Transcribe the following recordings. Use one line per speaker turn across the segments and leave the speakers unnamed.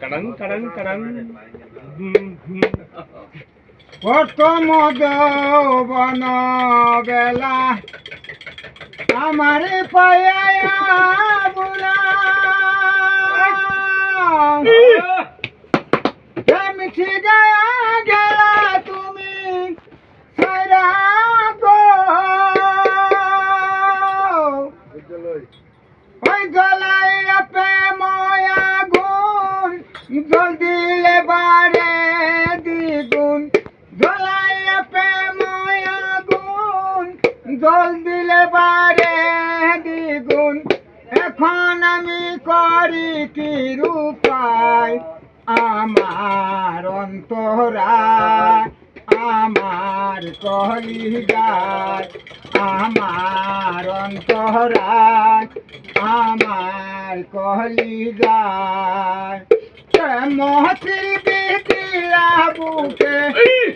কাড়াং কাড়াং কাড়াং
কত মদ বন বেলা আমার পায়া বুলা মিঠি গায়া গেলা তুমি সারা গো ওই গলাইয়া প্রেময়া গুণ জল দিলে বারে দ্বিগুণ গলাইয়া প্রেময়া গুণ জল দিলে বারে দ্বিগুণ এখন আমি করি কি রূপায় আমার অন্তরা আমার কলিজায় আমার অন্তরা আমার কলিজায় প্রেমথি বিদিলা বুকে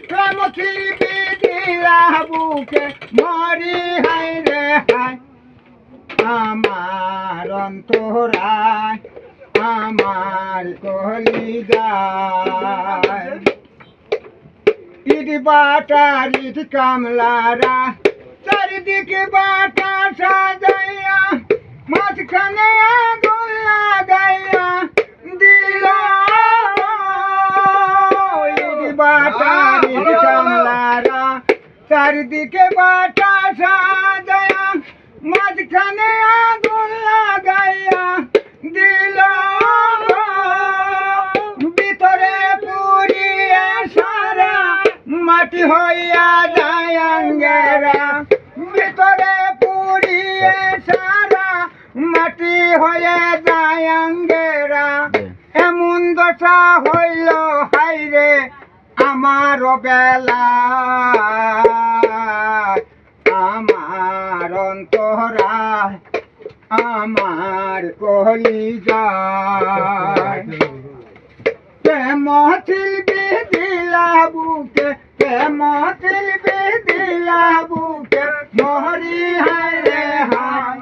প্রেমথি বিদিলা বুকে মরি হাই রে হাই আমার অন্তরায় আমার কলিজায় ইট বাটা ইট কামলারা চারিদিকে বাটা সাজাইয়া মাঝখানে আগুন লাগাইয়া দিল ইট বাটা ইট কামলারা চারিদিকে বাটা সাজাইয়া মাঝখানে আগুন লাগাইয়া দিল ভিতরে পুড়িয়ে সারা মাটি হইয়া যায় আঙ্গেরা ভিতরে পুড়িয়ে সারা মাটি হয়ে যায় আঙ্গেরা এমন দশা হইল হাইরে আমার বেলা আমার অন্তরা আমার কলিজায় প্রেমথিল বিদিলা বুকে প্রেমথিল বিদিলা বুকে মরি হায় রে হায়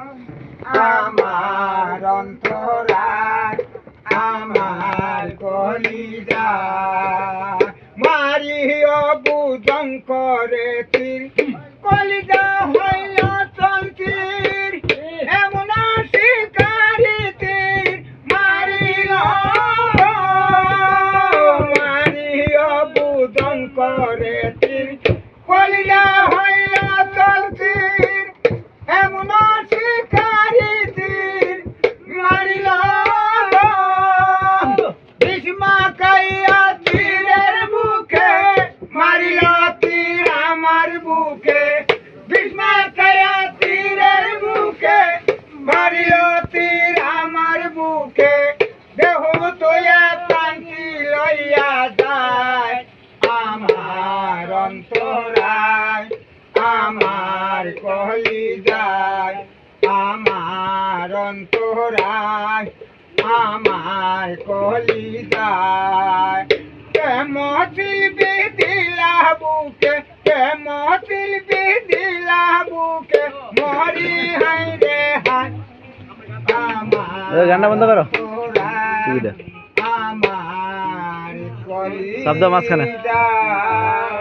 আমার অন্তরায় আমার কলিজায় মারিও বুঝং করে তীর কলিজা হইল চলতির এমন শিকারি তীর মারিল মারিও বুঝং করে তীর কলিজা হইল চলতির এমন শিকারি তীর মারিল ভীষ্মা কাইয়া তীরের বুকে মারিল তীর আমার বুকে ভীষ্মা কাইয়া তীরের বুকে মারিল তীর আমার বুকে দেহ তোয়া প্রান্তি লইয়া যায় আমার অন্তরায় আমার কলিজায় আমার অন্তরায় আমার কলিজায় প্রেমথিল বিদিলা বুকে প্রেমথিল বিদিলা বুকে মরি হাই রে হাই
গানটা বন্ধ করো
আমার
শব্দ মাঝখানে
কলিজায়